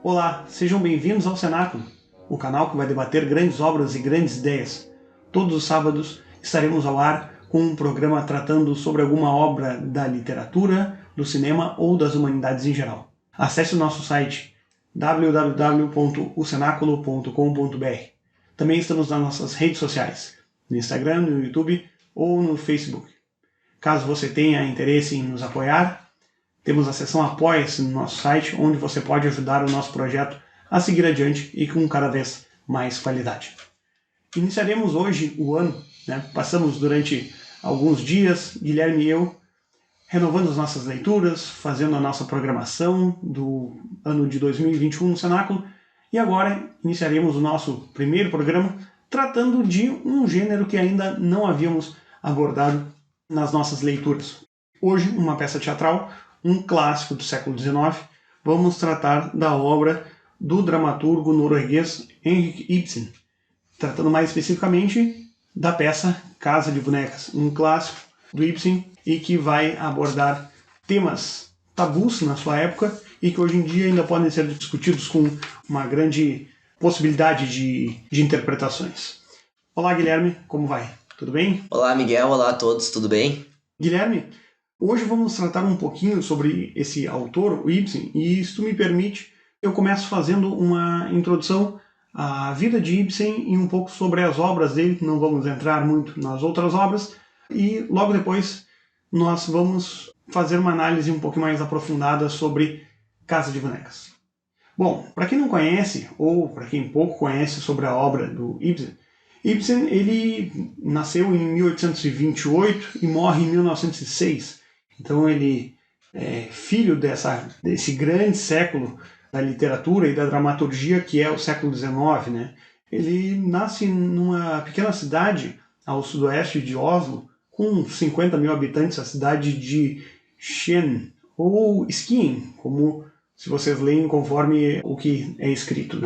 Olá, sejam bem-vindos ao Cenáculo, o canal que vai debater grandes obras e grandes ideias. Todos os sábados estaremos ao ar com um programa tratando sobre alguma obra da literatura, do cinema ou das humanidades em geral. Acesse o nosso site www.ocenaculo.com.br. Também estamos nas nossas redes sociais, no Instagram, no YouTube ou no Facebook. Caso você tenha interesse em nos apoiar, temos a seção Apoia-se no nosso site, onde você pode ajudar o nosso projeto a seguir adiante e com cada vez mais qualidade. Iniciaremos hoje o ano, Passamos durante alguns dias, Guilherme e eu, renovando as nossas leituras, fazendo a nossa programação do ano de 2021 no Cenáculo, e agora iniciaremos o nosso primeiro programa tratando de um gênero que ainda não havíamos abordado nas nossas leituras. Hoje, uma peça teatral, um clássico do século XIX, vamos tratar da obra do dramaturgo norueguês Henrik Ibsen, tratando mais especificamente da peça Casa de Bonecas, um clássico do Ibsen e que vai abordar temas tabus na sua época e que hoje em dia ainda podem ser discutidos com uma grande possibilidade de interpretações. Olá, Guilherme, como vai? Tudo bem? Olá, Miguel. Olá a todos, tudo bem? Guilherme, hoje vamos tratar um pouquinho sobre esse autor, o Ibsen, e se tu me permite, eu começo fazendo uma introdução à vida de Ibsen e um pouco sobre as obras dele, não vamos entrar muito nas outras obras, e logo depois nós vamos fazer uma análise um pouco mais aprofundada sobre Casa de Bonecas. Bom, para quem não conhece, ou para quem pouco conhece sobre a obra do Ibsen, Ibsen ele nasceu em 1828 e morre em 1906. Então ele é filho desse grande século da literatura e da dramaturgia que é o século XIX. Ele nasce numa pequena cidade ao sudoeste de Oslo, com 50 mil habitantes, a cidade de Skien, ou Skien, como se vocês leem conforme o que é escrito.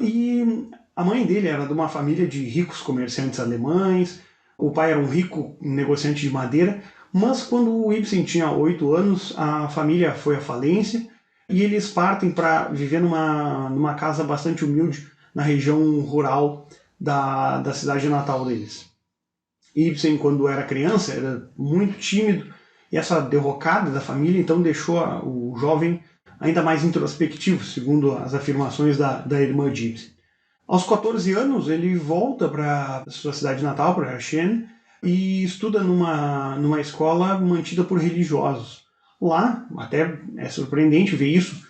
E a mãe dele era de uma família de ricos comerciantes alemães, o pai era um rico negociante de madeira, mas quando o Ibsen tinha 8 anos, a família foi à falência e eles partem para viver numa casa bastante humilde na região rural da cidade natal deles. Ibsen, quando era criança, era muito tímido e essa derrocada da família então deixou o jovem ainda mais introspectivo, segundo as afirmações da irmã de Ibsen. Aos 14 anos, ele volta para sua cidade natal, para Skien, e estuda numa escola mantida por religiosos. Lá, até é surpreendente ver isso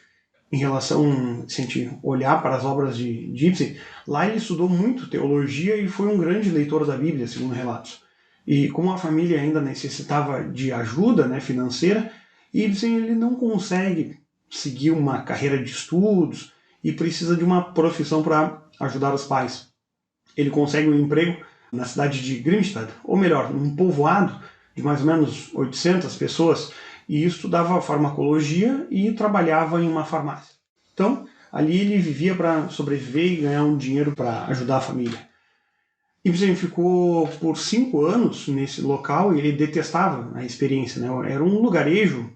em relação, se a gente olhar para as obras de Ibsen, lá ele estudou muito teologia e foi um grande leitor da Bíblia, segundo relatos. E como a família ainda necessitava de ajuda financeira, Ibsen ele não consegue seguir uma carreira de estudos e precisa de uma profissão para ajudar os pais. Ele consegue um emprego na cidade de Grimstad, ou melhor, num povoado de mais ou menos 800 pessoas, e estudava farmacologia e trabalhava em uma farmácia. Então, ali ele vivia para sobreviver e ganhar um dinheiro para ajudar a família. Ibsen ficou por 5 anos nesse local e ele detestava a experiência. Era um lugarejo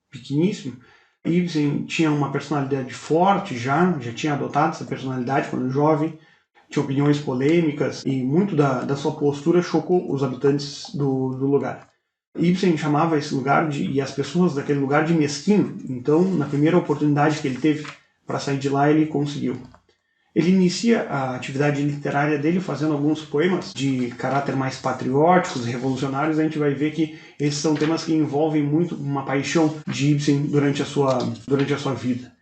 pequeníssimo. Ibsen tinha uma personalidade forte, já tinha adotado essa personalidade quando jovem, tinha opiniões polêmicas e muito da sua postura chocou os habitantes do lugar. Ibsen chamava esse lugar e as pessoas daquele lugar de mesquinho, então na primeira oportunidade que ele teve para sair de lá ele conseguiu. Ele inicia a atividade literária dele fazendo alguns poemas de caráter mais patrióticos e revolucionários. A gente vai ver que esses são temas que envolvem muito uma paixão de Ibsen durante a sua vida.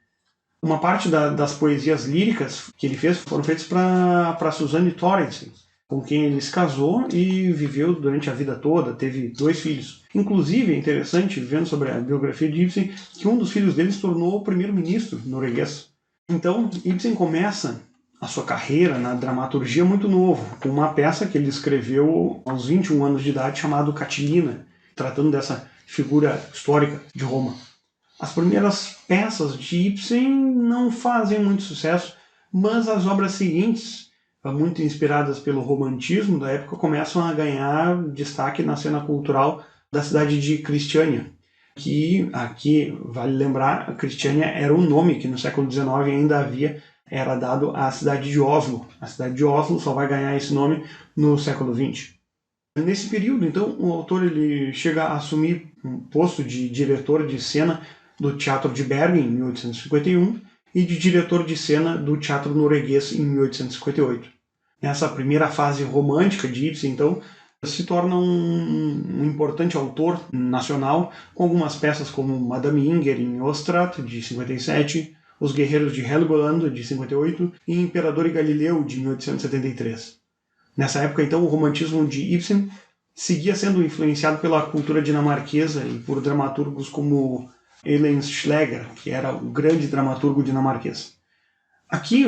Uma parte das poesias líricas que ele fez foram feitas para Suzanne Thoresen, com quem ele se casou e viveu durante a vida toda, teve 2 filhos. Inclusive, é interessante, vendo sobre a biografia de Ibsen, que um dos filhos dele se tornou o primeiro-ministro norueguês. Então, Ibsen começa a sua carreira na dramaturgia muito novo, com uma peça que ele escreveu aos 21 anos de idade, chamada Catilina, tratando dessa figura histórica de Roma. As primeiras peças de Ibsen não fazem muito sucesso, mas as obras seguintes, muito inspiradas pelo romantismo da época, começam a ganhar destaque na cena cultural da cidade de Cristiânia. que aqui, vale lembrar, a Cristiânia era um nome que no século XIX ainda era dado à cidade de Oslo. A cidade de Oslo só vai ganhar esse nome no século XX. Nesse período, então, o autor ele chega a assumir um posto de diretor de cena do Teatro de Bergen, em 1851, e de diretor de cena do Teatro Norueguês, em 1858. Nessa primeira fase romântica de Ibsen, então, se torna um importante autor nacional, com algumas peças como Madame Inger, em Ostrat, de 57, Os Guerreiros de Helgoland, de 58, e Imperador e Galileu, de 1873. Nessa época, então, o romantismo de Ibsen seguia sendo influenciado pela cultura dinamarquesa e por dramaturgos como Ellen Schlegel, que era o grande dramaturgo dinamarquês. Aqui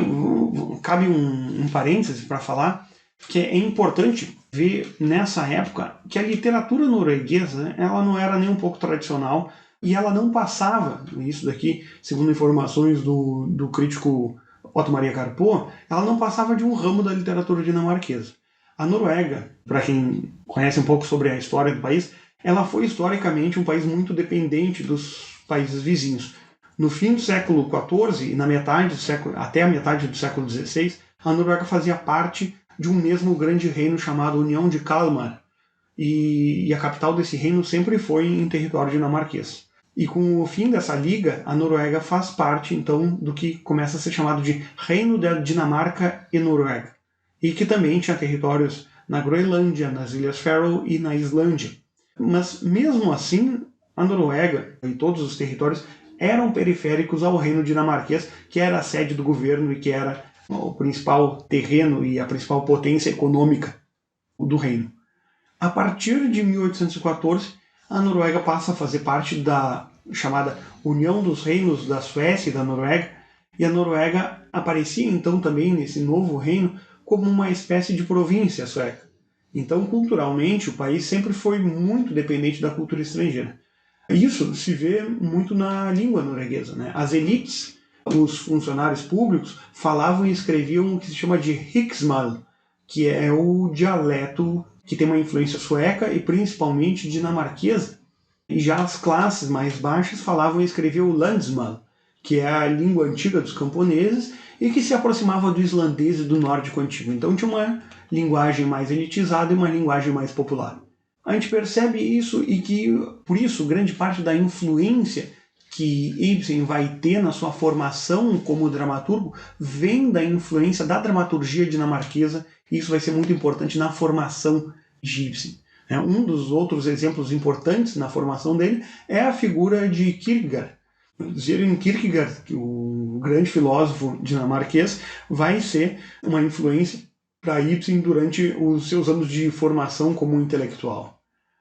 cabe um parêntese para falar que é importante ver nessa época que a literatura norueguesa ela não era nem um pouco tradicional e ela não passava, isso daqui, segundo informações do crítico Otto Maria Carpo, ela não passava de um ramo da literatura dinamarquesa. A Noruega, para quem conhece um pouco sobre a história do país, ela foi historicamente um país muito dependente dos países vizinhos. No fim do século XIV e até a metade do século XVI, a Noruega fazia parte de um mesmo grande reino chamado União de Kalmar, e a capital desse reino sempre foi em território dinamarquês. E com o fim dessa liga, a Noruega faz parte, então, do que começa a ser chamado de Reino da Dinamarca e Noruega, e que também tinha territórios na Groenlândia, nas Ilhas Faroe e na Islândia. Mas, mesmo assim, a Noruega e todos os territórios eram periféricos ao reino dinamarquês, que era a sede do governo e que era o principal terreno e a principal potência econômica do reino. A partir de 1814, a Noruega passa a fazer parte da chamada União dos Reinos da Suécia e da Noruega, e a Noruega aparecia então também nesse novo reino como uma espécie de província sueca. Então, culturalmente, o país sempre foi muito dependente da cultura estrangeira. Isso se vê muito na língua norueguesa, né? As elites, os funcionários públicos, falavam e escreviam o que se chama de riksmål, que é o dialeto que tem uma influência sueca e principalmente dinamarquesa. E já as classes mais baixas falavam e escreviam o landsmål, que é a língua antiga dos camponeses e que se aproximava do islandês e do nórdico antigo. Então tinha uma linguagem mais elitizada e uma linguagem mais popular. A gente percebe isso e que, por isso, grande parte da influência que Ibsen vai ter na sua formação como dramaturgo vem da influência da dramaturgia dinamarquesa, e isso vai ser muito importante na formação de Ibsen. Um dos outros exemplos importantes na formação dele é a figura de Kierkegaard. Søren Kierkegaard, o grande filósofo dinamarquês, vai ser uma influência para Ibsen durante os seus anos de formação como intelectual.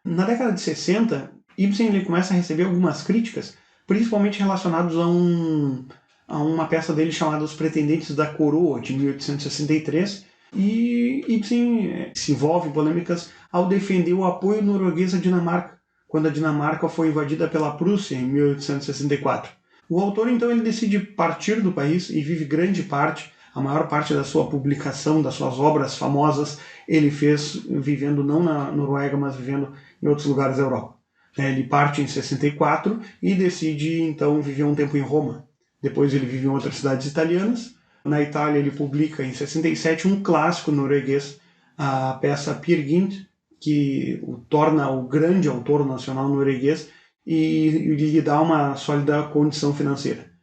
Na década de 60, Ibsen ele começa a receber algumas críticas, principalmente relacionadas a uma peça dele chamada Os Pretendentes da Coroa, de 1863, e Ibsen se envolve em polêmicas ao defender o apoio norueguês à Dinamarca, quando a Dinamarca foi invadida pela Prússia em 1864. O autor, então, ele decide partir do país e vive grande parte, a maior parte da sua publicação, das suas obras famosas, ele fez vivendo não na Noruega, mas vivendo em outros lugares da Europa. Ele parte em 64 e decide, então, viver um tempo em Roma. Depois ele vive em outras cidades italianas. Na Itália ele publica em 67 um clássico norueguês, a peça Peer Gynt, que o torna o grande autor nacional norueguês e lhe dá uma sólida condição financeira.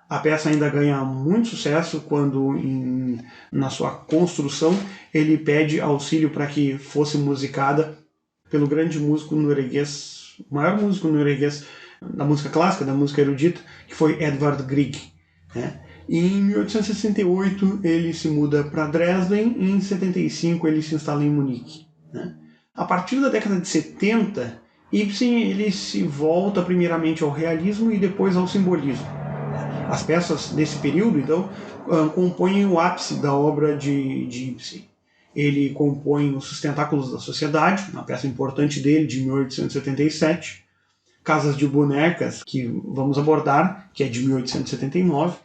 A peça ainda ganha muito sucesso quando, na sua construção, ele pede auxílio para que fosse musicada pelo grande músico norueguês, o maior músico norueguês da música clássica, da música erudita, que foi Edvard Grieg. E em 1868 ele se muda para Dresden e em 75 ele se instala em Munique. A partir da década de 70, Ibsen ele se volta primeiramente ao realismo e depois ao simbolismo. As peças desse período, então, compõem o ápice da obra de Ibsen. Ele compõe Os Sustentáculos da Sociedade, uma peça importante dele, de 1877, Casas de Bonecas, que vamos abordar, que é de 1879,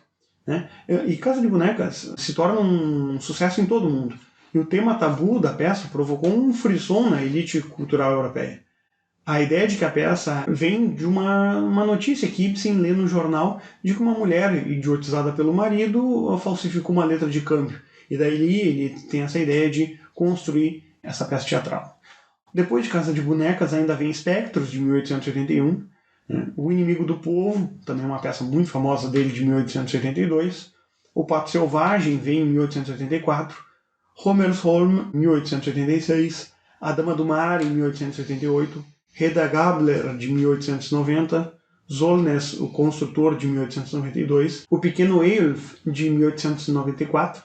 E Casa de Bonecas se torna um sucesso em todo o mundo. E o tema tabu da peça provocou um frisson na elite cultural europeia. A ideia de que a peça vem de uma notícia que Ibsen lê no jornal de que uma mulher, idiotizada pelo marido, falsificou uma letra de câmbio. E daí ele tem essa ideia de construir essa peça teatral. Depois de Casa de Bonecas ainda vem Espectros, de 1881, O Inimigo do Povo, também uma peça muito famosa dele, de 1882, O Pato Selvagem vem em 1884, Hommersholm, 1886, A Dama do Mar, em 1888, Hedda Gabler, de 1890, Solness, o Construtor, de 1892, O Pequeno Eyolf, de 1894,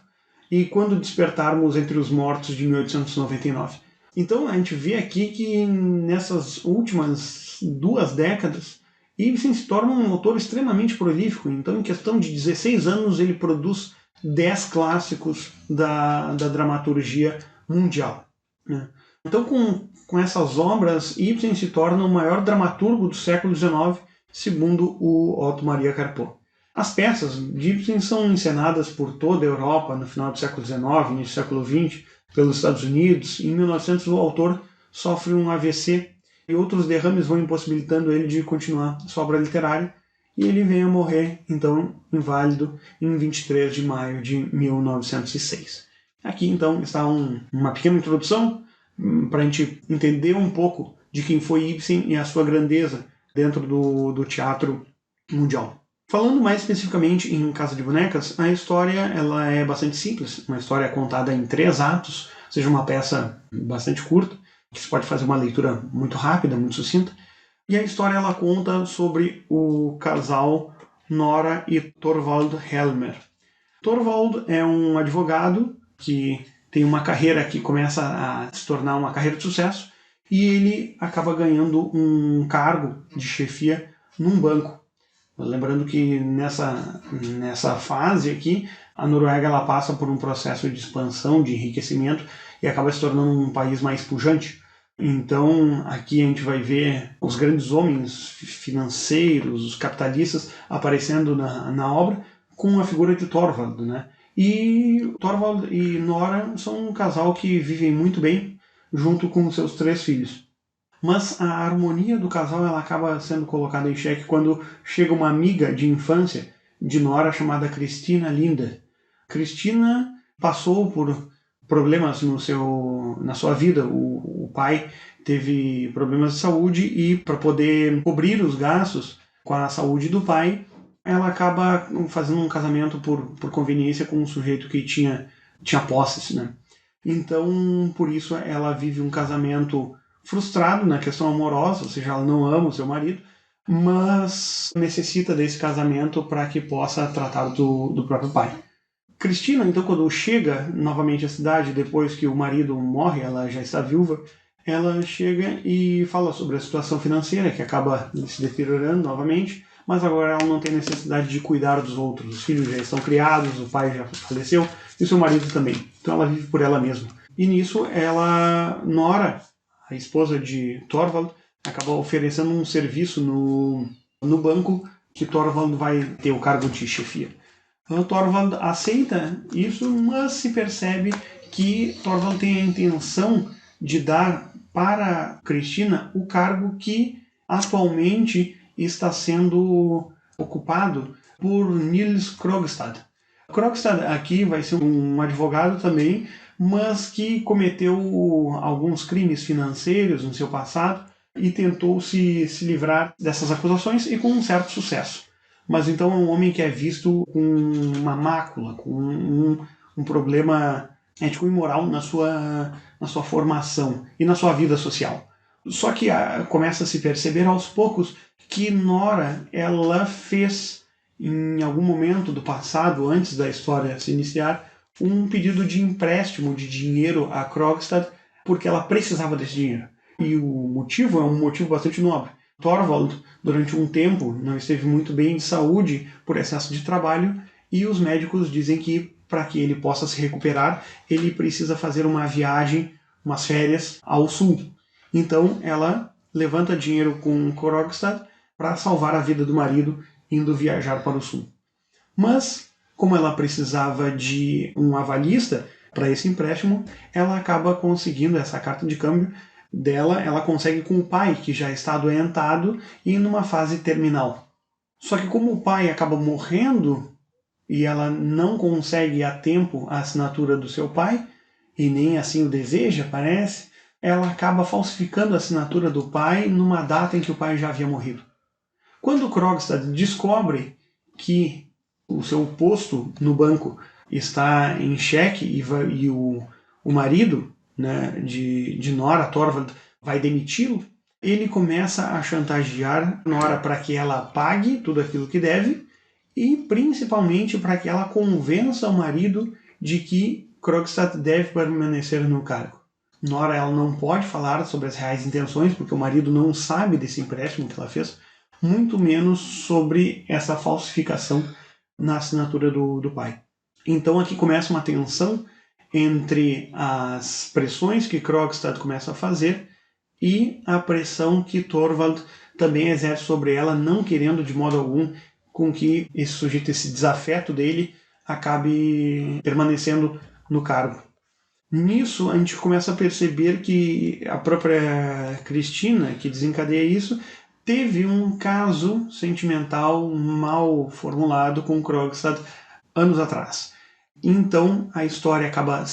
e Quando Despertarmos Entre os Mortos, de 1899. Então a gente vê aqui que nessas últimas 2 décadas, Ibsen se torna um autor extremamente prolífico. Então, em questão de 16 anos, ele produz 10 clássicos da dramaturgia mundial. Então, com essas obras, Ibsen se torna o maior dramaturgo do século XIX, segundo o Otto Maria Carpo. As peças de Ibsen são encenadas por toda a Europa no final do século XIX, início do século XX, pelos Estados Unidos. Em 1900, o autor sofre um AVC e outros derrames vão impossibilitando ele de continuar sua obra literária, e ele vem a morrer, então, inválido, em 23 de maio de 1906. Aqui, então, está uma pequena introdução para a gente entender um pouco de quem foi Ibsen e a sua grandeza dentro do teatro mundial. Falando mais especificamente em Casa de Bonecas, a história ela é bastante simples, uma história contada em 3 atos, ou seja, uma peça bastante curta, que se pode fazer uma leitura muito rápida, muito sucinta. E a história ela conta sobre o casal Nora e Torvald Helmer. Torvald é um advogado que tem uma carreira que começa a se tornar uma carreira de sucesso, e ele acaba ganhando um cargo de chefia num banco. Lembrando que nessa fase aqui, a Noruega ela passa por um processo de expansão, de enriquecimento, e acaba se tornando um país mais pujante. Então, aqui a gente vai ver os grandes homens financeiros, os capitalistas, aparecendo na obra, com a figura de Torvald, né? E Torvald e Nora são um casal que vivem muito bem, junto com seus 3 filhos. Mas a harmonia do casal ela acaba sendo colocada em xeque quando chega uma amiga de infância de Nora chamada Christina Linde. Christina passou por problemas na sua vida. O pai teve problemas de saúde e, para poder cobrir os gastos com a saúde do pai, ela acaba fazendo um casamento por conveniência com um sujeito que tinha posses, né? Então, por isso, ela vive um casamento frustrado na questão amorosa, ou seja, ela não ama o seu marido, mas necessita desse casamento para que possa tratar do próprio pai. Cristina, então, quando chega novamente à cidade, depois que o marido morre, ela já está viúva, ela chega e fala sobre a situação financeira, que acaba se deteriorando novamente, mas agora ela não tem necessidade de cuidar dos outros. Os filhos já estão criados, o pai já faleceu, e o seu marido também. Então ela vive por ela mesma. E nisso, Nora, a esposa de Torvald, acaba oferecendo um serviço no banco que Torvald vai ter o cargo de chefia. Então, Torvald aceita isso, mas se percebe que Torvald tem a intenção de dar para Cristina o cargo que atualmente está sendo ocupado por Niels Krogstad. Krogstad aqui vai ser um advogado também, mas que cometeu alguns crimes financeiros no seu passado e tentou se livrar dessas acusações, e com um certo sucesso. Mas então é um homem que é visto com uma mácula, com um problema ético e moral na sua formação e na sua vida social. Só que começa a se perceber aos poucos que Nora ela fez, em algum momento do passado, antes da história se iniciar, um pedido de empréstimo de dinheiro a Krogstad porque ela precisava desse dinheiro. E o motivo é um motivo bastante nobre. Torvald, durante um tempo, não esteve muito bem de saúde por excesso de trabalho, e os médicos dizem que, para que ele possa se recuperar, ele precisa fazer uma viagem, umas férias, ao sul. Então ela levanta dinheiro com Krogstad para salvar a vida do marido, indo viajar para o sul. Mas, como ela precisava de um avalista para esse empréstimo, ela acaba conseguindo essa carta de câmbio dela, ela consegue com o pai, que já está adoentado e numa fase terminal. Só que como o pai acaba morrendo e ela não consegue a tempo a assinatura do seu pai, e nem assim o deseja, parece, ela acaba falsificando a assinatura do pai numa data em que o pai já havia morrido. Quando Krogstad descobre que o seu posto no banco está em xeque e o marido, né, de Nora, Thorvald, vai demiti-lo, ele começa a chantagear Nora para que ela pague tudo aquilo que deve e principalmente para que ela convença o marido de que Krogstad deve permanecer no cargo. Nora ela não pode falar sobre as reais intenções, porque o marido não sabe desse empréstimo que ela fez, muito menos sobre essa falsificação na assinatura do pai. Então aqui começa uma tensão entre as pressões que Krogstad começa a fazer e a pressão que Thorvald também exerce sobre ela, não querendo de modo algum com que esse sujeito, esse desafeto dele, acabe permanecendo no cargo. Nisso, a gente começa a perceber que a própria Cristina, que desencadeia isso, teve um caso sentimental mal formulado com Krogstad anos atrás. Então, a história acaba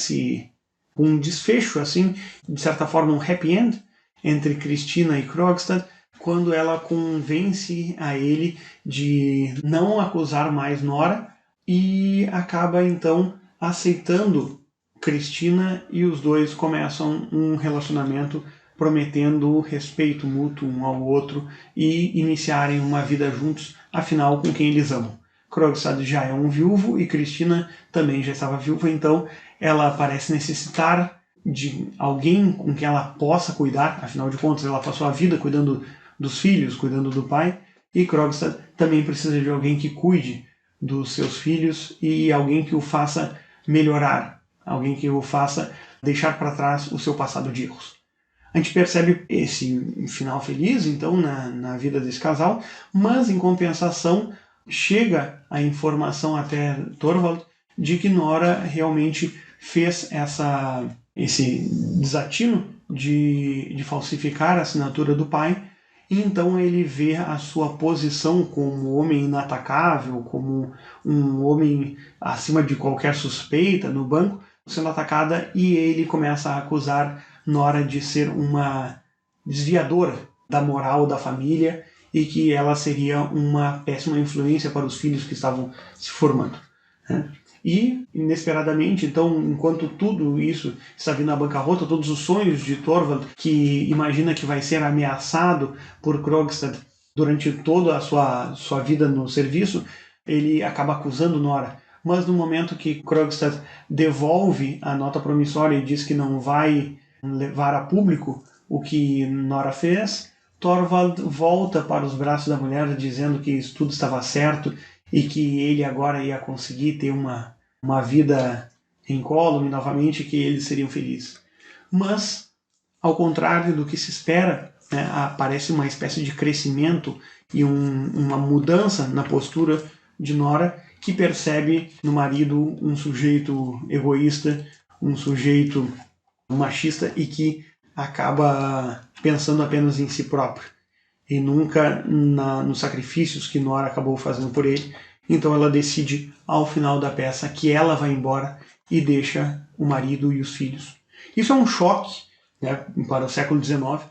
com um desfecho, assim, de certa forma um happy end entre Cristina e Krogstad, quando ela convence a ele de não acusar mais Nora e acaba então aceitando Cristina e os dois começam um relacionamento prometendo respeito mútuo um ao outro e iniciarem uma vida juntos, afinal com quem eles amam. Krogstad já é um viúvo e Cristina também já estava viúva, então ela parece necessitar de alguém com quem ela possa cuidar, afinal de contas ela passou a vida cuidando dos filhos, cuidando do pai, e Krogstad também precisa de alguém que cuide dos seus filhos e alguém que o faça melhorar, alguém que o faça deixar para trás o seu passado de erros. A gente percebe esse final feliz, então, na vida desse casal, mas, em compensação, chega a informação até Thorvald de que Nora realmente fez esse desatino de falsificar a assinatura do pai, e então ele vê a sua posição como homem inatacável, como um homem acima de qualquer suspeita no banco, sendo atacada, e ele começa a acusar Nora de ser uma desviadora da moral da família e que ela seria uma péssima influência para os filhos que estavam se formando. E, inesperadamente, então, enquanto tudo isso está vindo à bancarrota, todos os sonhos de Thorvald, que imagina que vai ser ameaçado por Krogstad durante toda a sua vida no serviço, ele acaba acusando Nora. Mas no momento que Krogstad devolve a nota promissória e diz que não vai levar a público o que Nora fez, Thorvald volta para os braços da mulher dizendo que isso tudo estava certo e que ele agora ia conseguir ter uma vida incólume novamente, que eles seriam felizes. Mas, ao contrário do que se espera, né, aparece uma espécie de crescimento e uma mudança na postura de Nora, que percebe no marido um sujeito egoísta, um sujeito machista e que acaba pensando apenas em si próprio e nunca nos sacrifícios que Nora acabou fazendo por ele. Então ela decide, ao final da peça, que ela vai embora e deixa o marido e os filhos. Isso é um choque, né, para o século XIX,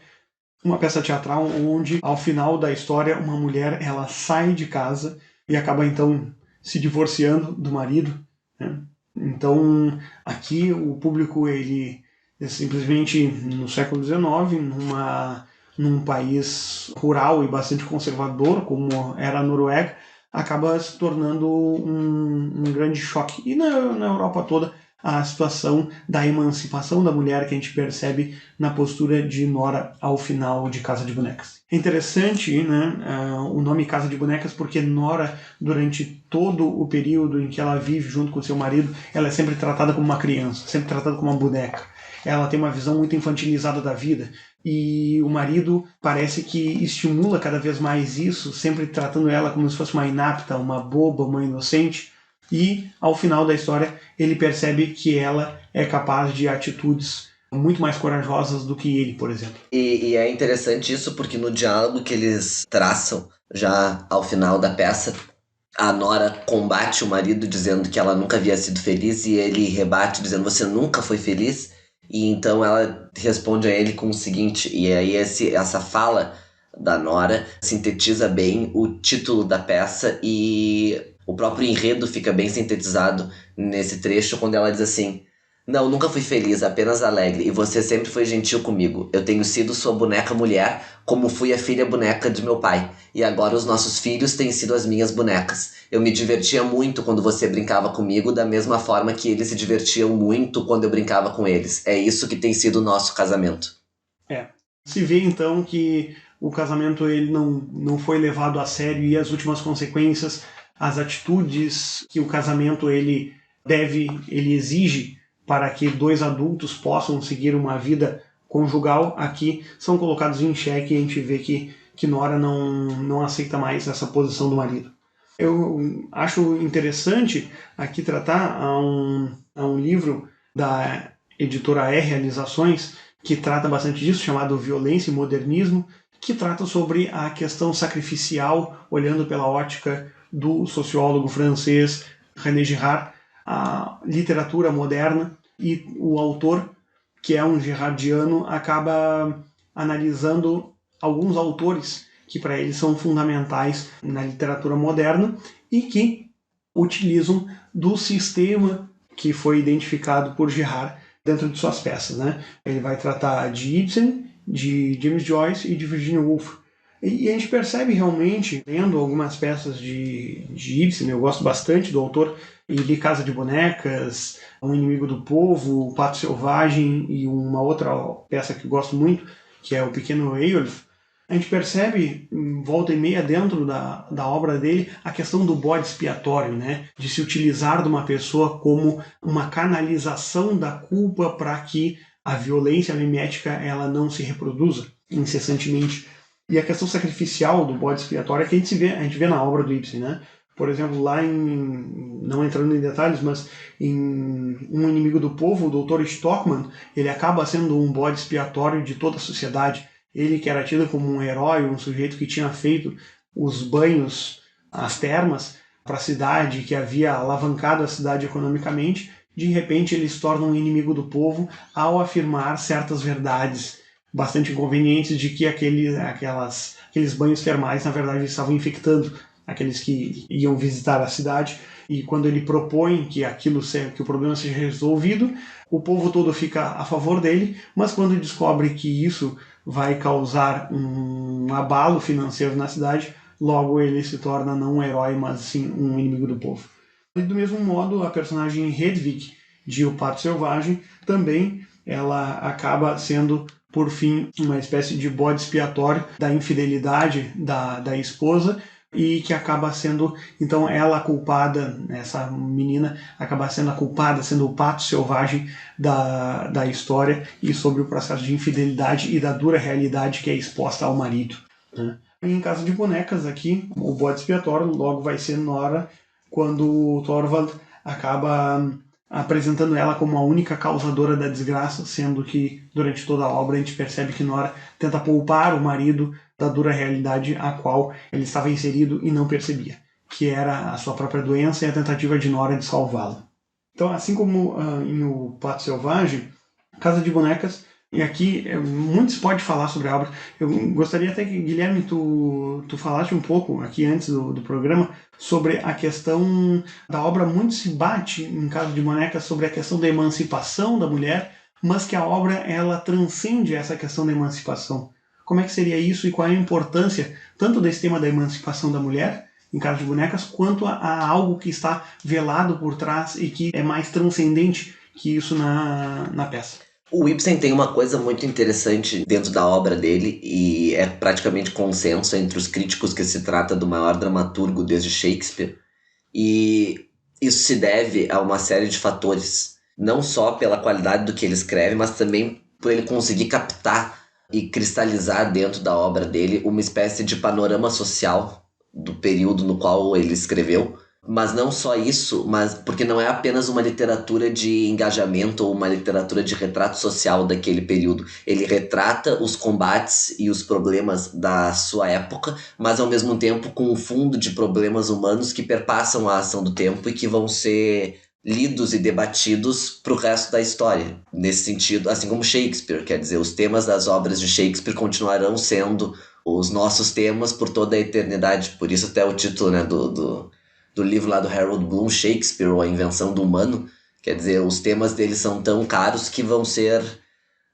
uma peça teatral onde, ao final da história, uma mulher ela sai de casa e acaba então se divorciando do marido, né? Então aqui o público ele simplesmente no século XIX, num país rural e bastante conservador como era a Noruega, acaba se tornando um grande choque. E na Europa toda, a situação da emancipação da mulher que a gente percebe na postura de Nora ao final de Casa de Bonecas. É interessante, né, o nome Casa de Bonecas, porque Nora, durante todo o período em que ela vive junto com seu marido, ela é sempre tratada como uma criança, sempre tratada como uma boneca. Ela tem uma visão muito infantilizada da vida, e o marido parece que estimula cada vez mais isso, sempre tratando ela como se fosse uma inapta, uma boba, uma inocente, e ao final da história ele percebe que ela é capaz de atitudes muito mais corajosas do que ele, por exemplo. E é interessante isso porque no diálogo que eles traçam já ao final da peça, a Nora combate o marido dizendo que ela nunca havia sido feliz e ele rebate dizendo você nunca foi feliz. E então ela responde a ele com o seguinte, e aí essa fala da Nora sintetiza bem o título da peça e o próprio enredo fica bem sintetizado nesse trecho quando ela diz assim: não, nunca fui feliz, apenas alegre, e você sempre foi gentil comigo. Eu tenho sido sua boneca mulher, como fui a filha boneca de meu pai. E agora os nossos filhos têm sido as minhas bonecas. Eu me divertia muito quando você brincava comigo, da mesma forma que eles se divertiam muito quando eu brincava com eles. É isso que tem sido o nosso casamento. Se vê então que o casamento ele não foi levado a sério e as últimas consequências, as atitudes que o casamento ele exige para que dois adultos possam seguir uma vida conjugal, aqui são colocados em xeque e a gente vê que Nora não aceita mais essa posição do marido. Eu acho interessante aqui tratar a um livro da editora R Realizações, que trata bastante disso, chamado Violência e Modernismo, que trata sobre a questão sacrificial, olhando pela ótica do sociólogo francês René Girard, a literatura moderna, e o autor, que é um girardiano, acaba analisando alguns autores que para ele são fundamentais na literatura moderna e que utilizam do sistema que foi identificado por Girard dentro de suas peças, né? Ele vai tratar de Ibsen, de James Joyce e de Virginia Woolf. E a gente percebe realmente, lendo algumas peças de Ibsen, eu gosto bastante do autor, e li Casa de Bonecas, Um Inimigo do Povo, O Pato Selvagem e uma outra peça que eu gosto muito, que é O Pequeno Eyolf. A gente percebe, volta e meia, dentro da obra dele, a questão do bode expiatório, né? De se utilizar de uma pessoa como uma canalização da culpa para que a violência mimética ela não se reproduza incessantemente. E a questão sacrificial do bode expiatório é que a gente vê na obra do Ibsen, né? Por exemplo, lá não entrando em detalhes, mas em Um Inimigo do Povo, o Dr. Stockman, ele acaba sendo um bode expiatório de toda a sociedade. Ele que era tido como um herói, um sujeito que tinha feito os banhos, as termas para a cidade, que havia alavancado a cidade economicamente, de repente ele se torna um inimigo do povo ao afirmar certas verdades bastante inconvenientes de que aqueles banhos termais, na verdade, estavam infectando aqueles que iam visitar a cidade. E quando ele propõe que o problema seja resolvido, o povo todo fica a favor dele, mas quando descobre que isso vai causar um abalo financeiro na cidade, logo ele se torna não um herói, mas sim um inimigo do povo. E do mesmo modo, a personagem Hedwig, de O Pato Selvagem, também ela acaba sendo, por fim, uma espécie de bode expiatório da infidelidade da esposa, e que acaba sendo, então, ela a culpada, essa menina acaba sendo a culpada, sendo o pato selvagem da história e sobre o processo de infidelidade e da dura realidade que é exposta ao marido, né? Em Casa de Bonecas, aqui, o bode expiatório logo vai ser Nora, quando o Thorvald acaba apresentando ela como a única causadora da desgraça, sendo que durante toda a obra a gente percebe que Nora tenta poupar o marido da dura realidade a qual ele estava inserido e não percebia, que era a sua própria doença e a tentativa de Nora de salvá-lo. Então, assim como em O Pato Selvagem, Casa de Bonecas, e aqui muito se pode falar sobre a obra. Eu gostaria até que, Guilherme, tu falasse um pouco aqui antes do programa sobre a questão da obra. Muito se bate em Casa de Bonecas sobre a questão da emancipação da mulher, mas que a obra ela transcende essa questão da emancipação. Como é que seria isso e qual é a importância tanto desse tema da emancipação da mulher em Casa de Bonecas, quanto a algo que está velado por trás e que é mais transcendente que isso na peça? O Ibsen tem uma coisa muito interessante dentro da obra dele, e é praticamente consenso entre os críticos que se trata do maior dramaturgo desde Shakespeare, e isso se deve a uma série de fatores, não só pela qualidade do que ele escreve, mas também por ele conseguir captar e cristalizar dentro da obra dele uma espécie de panorama social do período no qual ele escreveu, Mas não só isso, mas porque não é apenas uma literatura de engajamento ou uma literatura de retrato social daquele período. Ele retrata os combates e os problemas da sua época, mas ao mesmo tempo com um fundo de problemas humanos que perpassam a ação do tempo e que vão ser lidos e debatidos para o resto da história. Nesse sentido, assim como Shakespeare, quer dizer, os temas das obras de Shakespeare continuarão sendo os nossos temas por toda a eternidade. Por isso até o título, né, do livro lá do Harold Bloom, Shakespeare, ou A Invenção do Humano. Quer dizer, os temas dele são tão caros que vão ser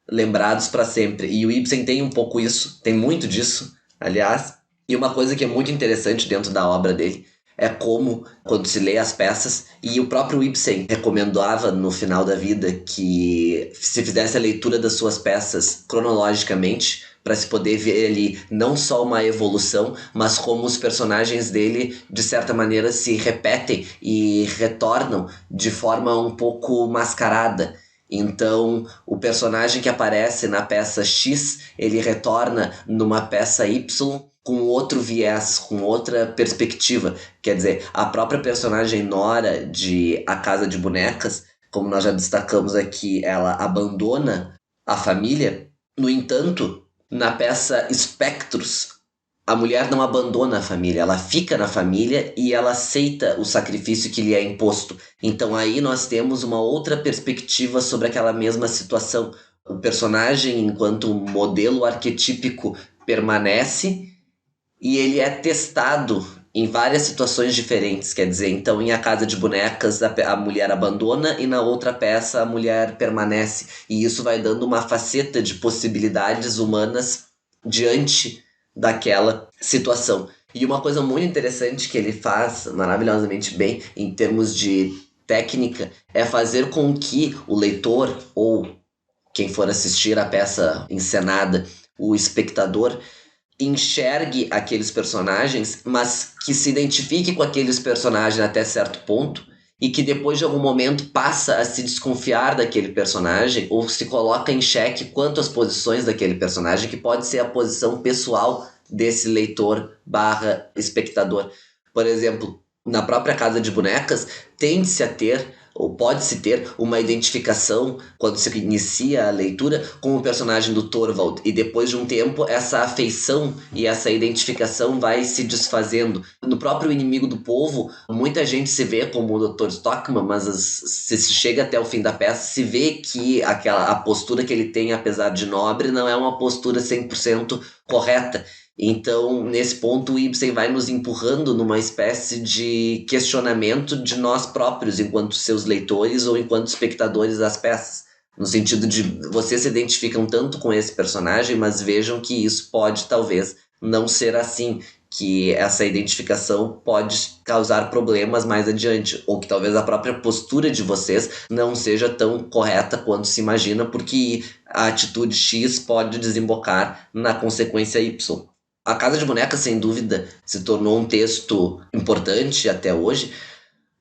lembrados para sempre. E o Ibsen tem um pouco isso, tem muito disso, aliás. E uma coisa que é muito interessante dentro da obra dele é como, quando se lê as peças, e o próprio Ibsen recomendava no final da vida que se fizesse a leitura das suas peças cronologicamente, para se poder ver ali não só uma evolução, mas como os personagens dele, de certa maneira, se repetem e retornam de forma um pouco mascarada. Então, o personagem que aparece na peça X, ele retorna numa peça Y com outro viés, com outra perspectiva. Quer dizer, a própria personagem Nora de A Casa de Bonecas, como nós já destacamos aqui, ela abandona a família. No entanto, na peça Espectros, a mulher não abandona a família, ela fica na família e ela aceita o sacrifício que lhe é imposto. Então aí nós temos uma outra perspectiva sobre aquela mesma situação. O personagem, enquanto modelo arquetípico, permanece e ele é testado em várias situações diferentes. Quer dizer, então em A Casa de Bonecas a mulher abandona e na outra peça a mulher permanece. E isso vai dando uma faceta de possibilidades humanas diante daquela situação. E uma coisa muito interessante que ele faz maravilhosamente bem em termos de técnica é fazer com que o leitor ou quem for assistir a peça encenada, o espectador, enxergue aqueles personagens, mas que se identifique com aqueles personagens até certo ponto e que depois de algum momento passa a se desconfiar daquele personagem ou se coloca em xeque quanto às posições daquele personagem, que pode ser a posição pessoal desse leitor barra espectador. Por exemplo, na própria Casa de Bonecas, tende-se a ter ou pode-se ter uma identificação quando se inicia a leitura com o personagem do Torvald, e depois de um tempo essa afeição e essa identificação vai se desfazendo. No próprio Inimigo do Povo, muita gente se vê como o Dr. Stockman, mas se chega até o fim da peça, se vê que a postura que ele tem, apesar de nobre, não é uma postura 100% correta. Então, nesse ponto, o Ibsen vai nos empurrando numa espécie de questionamento de nós próprios, enquanto seus leitores ou enquanto espectadores das peças. No sentido de vocês se identificam tanto com esse personagem, mas vejam que isso pode, talvez, não ser assim, que essa identificação pode causar problemas mais adiante, ou que talvez a própria postura de vocês não seja tão correta quanto se imagina, porque a atitude X pode desembocar na consequência Y. A Casa de Bonecas, sem dúvida, se tornou um texto importante até hoje,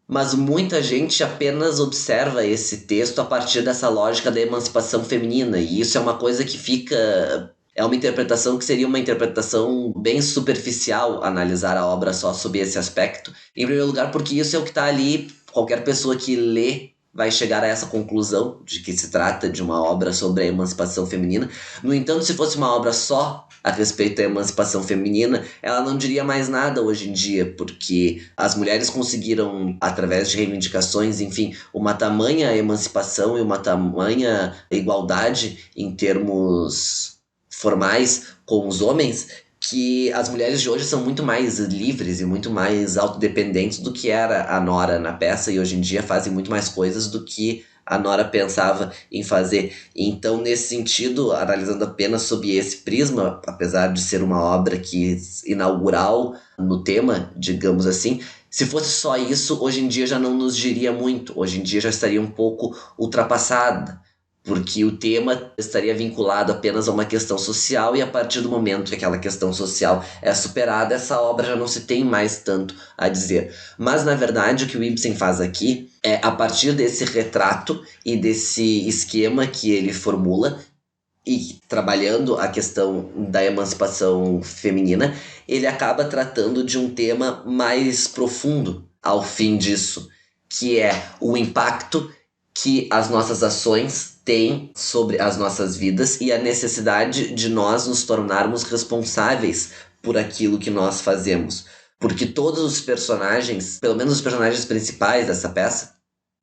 mas muita gente apenas observa esse texto a partir dessa lógica da emancipação feminina, e isso é uma coisa que fica... É uma interpretação que seria uma interpretação bem superficial analisar a obra só sob esse aspecto. Em primeiro lugar, porque isso é o que está ali, qualquer pessoa que lê vai chegar a essa conclusão de que se trata de uma obra sobre a emancipação feminina. No entanto, se fosse uma obra só a respeito da emancipação feminina, ela não diria mais nada hoje em dia, porque as mulheres conseguiram, através de reivindicações, enfim, uma tamanha emancipação e uma tamanha igualdade em termos formais com os homens, que as mulheres de hoje são muito mais livres e muito mais autodependentes do que era a Nora na peça, e hoje em dia fazem muito mais coisas do que a Nora pensava em fazer. Então, nesse sentido, analisando apenas sob esse prisma, apesar de ser uma obra que inaugural no tema, digamos assim, se fosse só isso, hoje em dia já não nos diria muito, hoje em dia já estaria um pouco ultrapassada, porque o tema estaria vinculado apenas a uma questão social, e a partir do momento que aquela questão social é superada, essa obra já não se tem mais tanto a dizer. Mas, na verdade, o que o Ibsen faz aqui é, a partir desse retrato e desse esquema que ele formula, e trabalhando a questão da emancipação feminina, ele acaba tratando de um tema mais profundo, ao fim disso, que é o impacto que as nossas ações têm sobre as nossas vidas e a necessidade de nós nos tornarmos responsáveis por aquilo que nós fazemos. Porque todos os personagens, pelo menos os personagens principais dessa peça,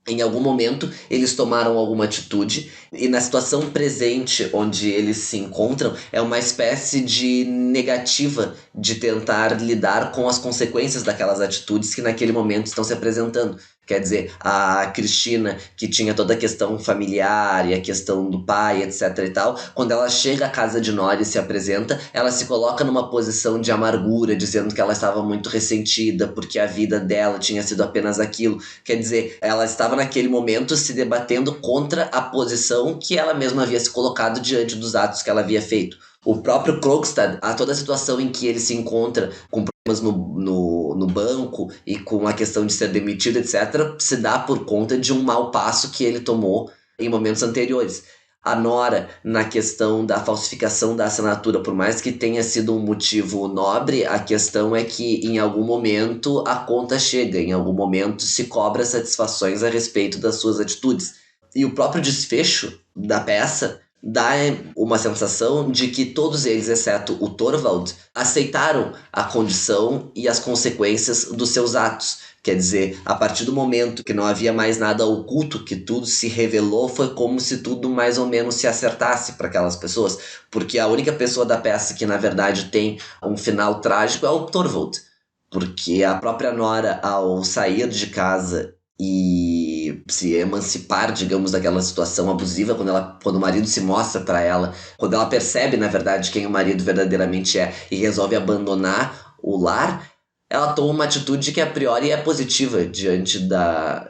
em algum momento eles tomaram alguma atitude e na situação presente onde eles se encontram é uma espécie de negativa de tentar lidar com as consequências daquelas atitudes que naquele momento estão se apresentando. Quer dizer, a Cristina, que tinha toda a questão familiar e a questão do pai, etc e tal, quando ela chega à casa de Nora e se apresenta, ela se coloca numa posição de amargura, dizendo que ela estava muito ressentida porque a vida dela tinha sido apenas aquilo. Quer dizer, ela estava naquele momento se debatendo contra a posição que ela mesma havia se colocado diante dos atos que ela havia feito. O próprio Krogstad, a toda a situação em que ele se encontra com problemas no banco e com a questão de ser demitido, etc., se dá por conta de um mau passo que ele tomou em momentos anteriores. A Nora, na questão da falsificação da assinatura, por mais que tenha sido um motivo nobre, a questão é que em algum momento a conta chega, em algum momento se cobra satisfações a respeito das suas atitudes. E o próprio desfecho da peça dá uma sensação de que todos eles, exceto o Torvald, aceitaram a condição e as consequências dos seus atos. Quer dizer, a partir do momento que não havia mais nada oculto, que tudo se revelou, foi como se tudo mais ou menos se acertasse para aquelas pessoas. Porque a única pessoa da peça que, na verdade, tem um final trágico é o Torvald. Porque a própria Nora, ao sair de casa e se emancipar, digamos, daquela situação abusiva, quando o marido se mostra para ela, quando ela percebe, na verdade, quem o marido verdadeiramente é e resolve abandonar o lar, ela toma uma atitude que a priori é positiva diante da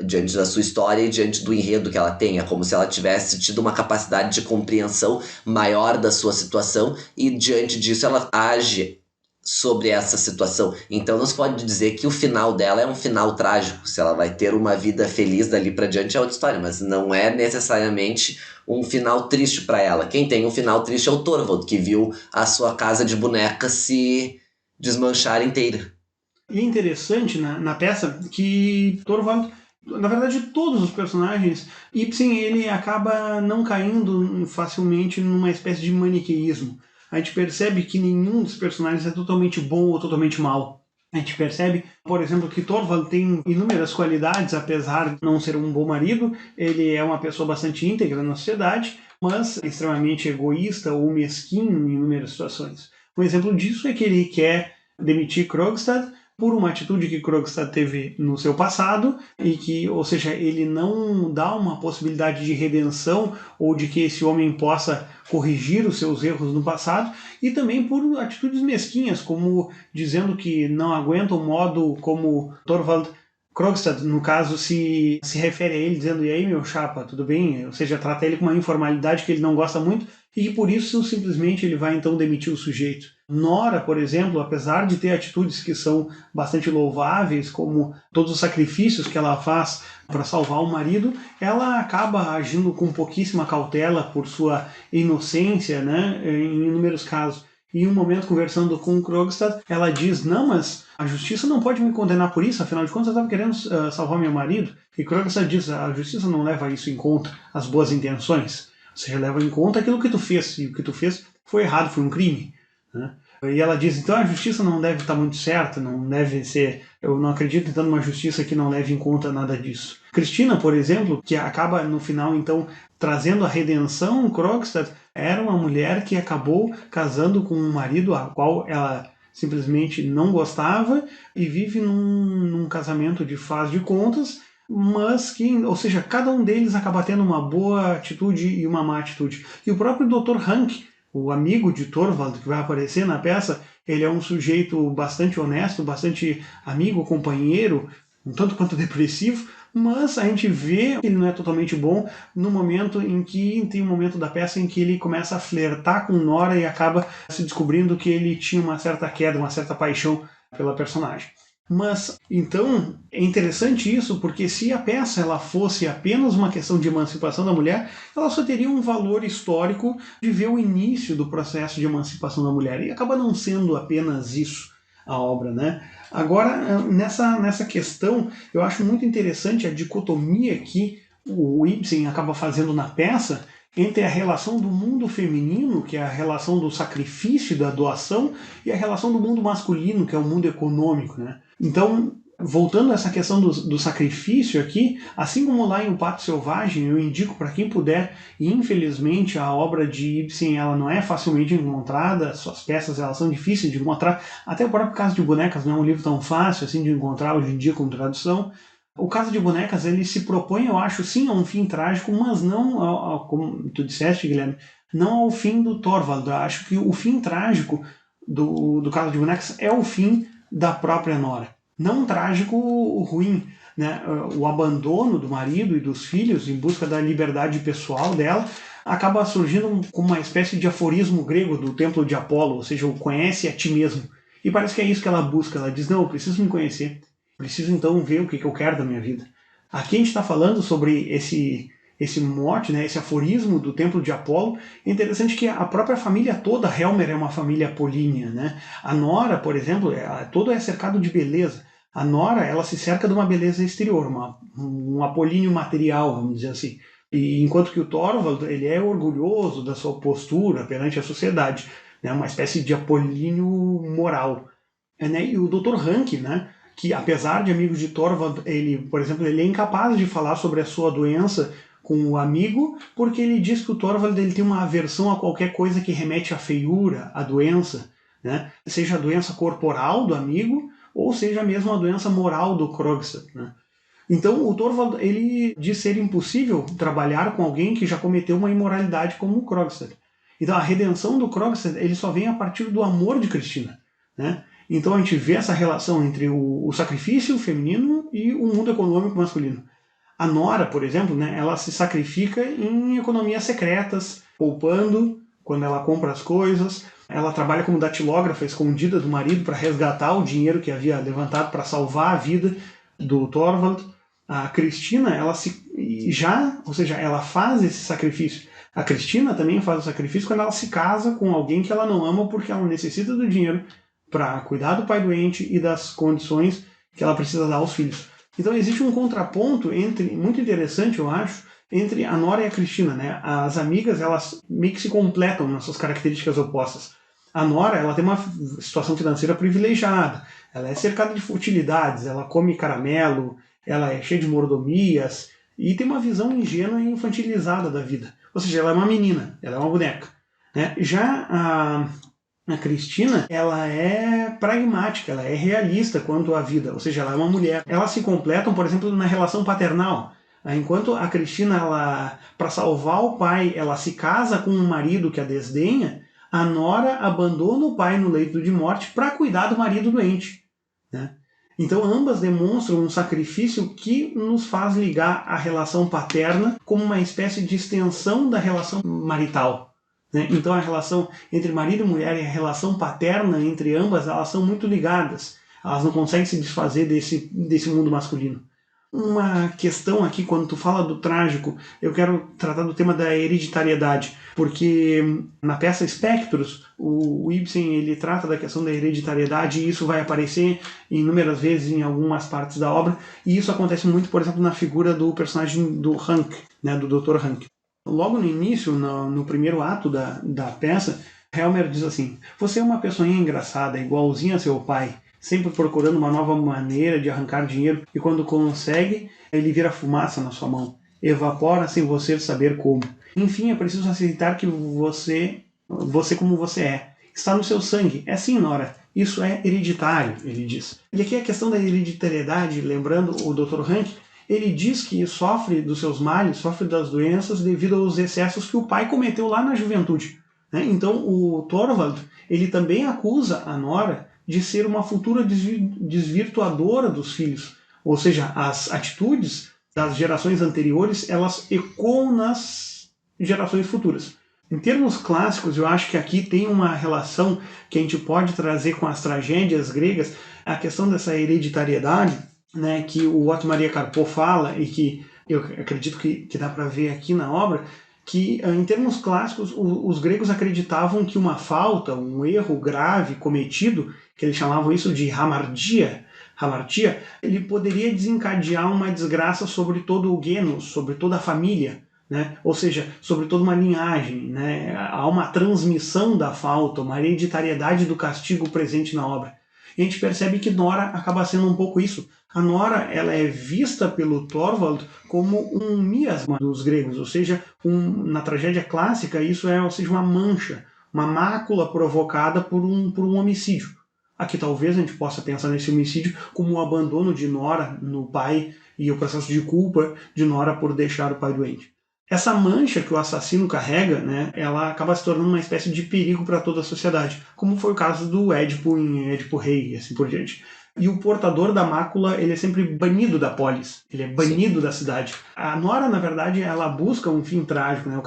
sua história e diante do enredo que ela tem. É como se ela tivesse tido uma capacidade de compreensão maior da sua situação e diante disso ela age sobre essa situação. Então não se pode dizer que o final dela é um final trágico. Se ela vai ter uma vida feliz dali pra diante é outra história, mas não é necessariamente um final triste para ela. Quem tem um final triste é o Torvald, que viu a sua casa de bonecas se desmanchar inteira. E é interessante na peça que Torvald, na verdade todos os personagens, Ibsen ele acaba não caindo facilmente numa espécie de maniqueísmo. A gente percebe que nenhum dos personagens é totalmente bom ou totalmente mal. A gente percebe, por exemplo, que Torvald tem inúmeras qualidades, apesar de não ser um bom marido, ele é uma pessoa bastante íntegra na sociedade, mas extremamente egoísta ou mesquinho em inúmeras situações. Um exemplo disso é que ele quer demitir Krogstad por uma atitude que Krogstad teve no seu passado e que, ou seja, ele não dá uma possibilidade de redenção ou de que esse homem possa corrigir os seus erros no passado, e também por atitudes mesquinhas, como dizendo que não aguenta o modo como Torvald Krogstad, no caso, se refere a ele, dizendo: e aí, meu chapa, tudo bem? Ou seja, trata ele com uma informalidade que ele não gosta muito e que por isso simplesmente ele vai então demitir o sujeito. Nora, por exemplo, apesar de ter atitudes que são bastante louváveis, como todos os sacrifícios que ela faz para salvar o marido, ela acaba agindo com pouquíssima cautela por sua inocência, né, em inúmeros casos. E em um momento, conversando com Krogstad, ela diz: não, mas a justiça não pode me condenar por isso, afinal de contas eu estava querendo salvar meu marido. E Krogstad diz: a justiça não leva isso em conta, as boas intenções. Ou seja, leva em conta aquilo que tu fez, e o que tu fez foi errado, foi um crime. Né? E ela diz: então a justiça não deve estar muito certa, não deve ser... Eu não acredito então numa justiça que não leve em conta nada disso. Cristina, por exemplo, que acaba no final então trazendo a redenção, Krogstad era uma mulher que acabou casando com um marido a qual ela simplesmente não gostava e vive num casamento de faz de contas, mas que, ou seja, cada um deles acaba tendo uma boa atitude e uma má atitude. E o próprio Dr. Hank, o amigo de Torvald, que vai aparecer na peça, ele é um sujeito bastante honesto, bastante amigo, companheiro, um tanto quanto depressivo, mas a gente vê que ele não é totalmente bom no momento em que tem um momento da peça em que ele começa a flertar com Nora e acaba se descobrindo que ele tinha uma certa queda, uma certa paixão pela personagem. Mas, então, é interessante isso, porque se a peça ela fosse apenas uma questão de emancipação da mulher, ela só teria um valor histórico de ver o início do processo de emancipação da mulher, e acaba não sendo apenas isso. a obra, né? Agora, nessa questão, eu acho muito interessante a dicotomia que o Ibsen acaba fazendo na peça entre a relação do mundo feminino, que é a relação do sacrifício, da doação, e a relação do mundo masculino, que é o mundo econômico, né? Então, voltando a essa questão do sacrifício aqui, assim como lá em O Pato Selvagem, eu indico para quem puder, e infelizmente a obra de Ibsen ela não é facilmente encontrada, suas peças elas são difíceis de encontrar, até o próprio Casa de Bonecas não é um livro tão fácil assim de encontrar hoje em dia com tradução. O Casa de Bonecas ele se propõe, eu acho, sim, a um fim trágico, mas não, como tu disseste, Guilherme, não ao fim do Thorvald. Eu acho que o fim trágico do Casa de Bonecas é o fim da própria Nora. Não um trágico ruim, né? O abandono do marido e dos filhos em busca da liberdade pessoal dela acaba surgindo como uma espécie de aforismo grego do templo de Apolo, ou seja, o conhece a ti mesmo. E parece que é isso que ela busca. Ela diz, não, eu preciso me conhecer. Preciso então ver o que eu quero da minha vida. Aqui a gente está falando sobre esse mote, né, esse aforismo do templo de Apolo. É interessante que a própria família toda, Helmer é uma família apolínea, né? A Nora, por exemplo, todo é cercado de beleza. A Nora, ela se cerca de uma beleza exterior, um apolíneo material, vamos dizer assim. E enquanto que o Thorvald, ele é orgulhoso da sua postura perante a sociedade, né? Uma espécie de apolíneo moral. Né? E o Dr. Hank, né? Que apesar de amigo de Thorvald, ele, por exemplo, ele é incapaz de falar sobre a sua doença com o amigo, porque ele diz que o Thorvald ele tem uma aversão a qualquer coisa que remete à feiura, à doença, né? Seja a doença corporal do amigo, ou seja mesmo a doença moral do Krogstad, né? Então o Thorvald ele diz ser impossível trabalhar com alguém que já cometeu uma imoralidade como o Krogstad. Então a redenção do Krogstad ele só vem a partir do amor de Cristina, né? Então a gente vê essa relação entre o sacrifício feminino e o mundo econômico masculino. A Nora, por exemplo, né, ela se sacrifica em economias secretas, poupando quando ela compra as coisas. Ela trabalha como datilógrafa escondida do marido para resgatar o dinheiro que havia levantado para salvar a vida do Thorvald. A Cristina, ou seja, ela faz esse sacrifício. A Cristina também faz o sacrifício quando ela se casa com alguém que ela não ama porque ela necessita do dinheiro para cuidar do pai doente e das condições que ela precisa dar aos filhos. Então existe um contraponto muito interessante, eu acho, entre a Nora e a Cristina, né? As amigas, elas meio que se completam nas suas características opostas. A Nora, ela tem uma situação financeira privilegiada, ela é cercada de futilidades, ela come caramelo, ela é cheia de mordomias e tem uma visão ingênua e infantilizada da vida. Ou seja, ela é uma menina, ela é uma boneca, né? Já a Cristina, ela é pragmática, ela é realista quanto à vida, ou seja, ela é uma mulher. Elas se completam, por exemplo, na relação paternal. Enquanto a Cristina, para salvar o pai, ela se casa com um marido que a desdenha, a Nora abandona o pai no leito de morte para cuidar do marido doente, né? Então ambas demonstram um sacrifício que nos faz ligar a relação paterna como uma espécie de extensão da relação marital. Então a relação entre marido e mulher e a relação paterna entre ambas, elas são muito ligadas. Elas não conseguem se desfazer desse mundo masculino. Uma questão aqui, quando tu fala do trágico, eu quero tratar do tema da hereditariedade, porque na peça Espectros, o Ibsen ele trata da questão da hereditariedade e isso vai aparecer inúmeras vezes em algumas partes da obra, e isso acontece muito, por exemplo, na figura do personagem do Hank, né, do Dr. Hank. Logo no início, no primeiro ato da peça, Helmer diz assim: você é uma pessoinha engraçada, igualzinha a seu pai, sempre procurando uma nova maneira de arrancar dinheiro, e quando consegue, ele vira fumaça na sua mão. Evapora sem você saber como. Enfim, é preciso aceitar que você como você é. Está no seu sangue. É sim, Nora. Isso é hereditário, ele diz. E aqui a questão da hereditariedade, lembrando o Dr. Hank, ele diz que sofre dos seus males, sofre das doenças devido aos excessos que o pai cometeu lá na juventude, né? Então o Thorvald, ele também acusa a Nora de ser uma futura desvirtuadora dos filhos. Ou seja, as atitudes das gerações anteriores, elas ecoam nas gerações futuras. Em termos clássicos, eu acho que aqui tem uma relação que a gente pode trazer com as tragédias gregas, a questão dessa hereditariedade, né, que o Otto Maria Carpo fala e que eu acredito que dá para ver aqui na obra, que, em termos clássicos, os gregos acreditavam que uma falta, um erro grave cometido, que eles chamavam isso de hamartia, ele poderia desencadear uma desgraça sobre todo o genus, sobre toda a família, né? Ou seja, sobre toda uma linhagem. Né? Há uma transmissão da falta, uma hereditariedade do castigo presente na obra. E a gente percebe que Nora acaba sendo um pouco isso. A Nora ela é vista pelo Thorvald como um miasma dos gregos, ou seja, na tragédia clássica isso é, ou seja, uma mancha, uma mácula provocada por um homicídio. Aqui talvez a gente possa pensar nesse homicídio como o abandono de Nora no pai e o processo de culpa de Nora por deixar o pai doente. Essa mancha que o assassino carrega, né, ela acaba se tornando uma espécie de perigo para toda a sociedade, como foi o caso do Édipo em Édipo Rei e assim por diante. E o portador da mácula, ele é sempre banido da polis, ele é banido da cidade. A Nora, na verdade, ela busca um fim trágico, né?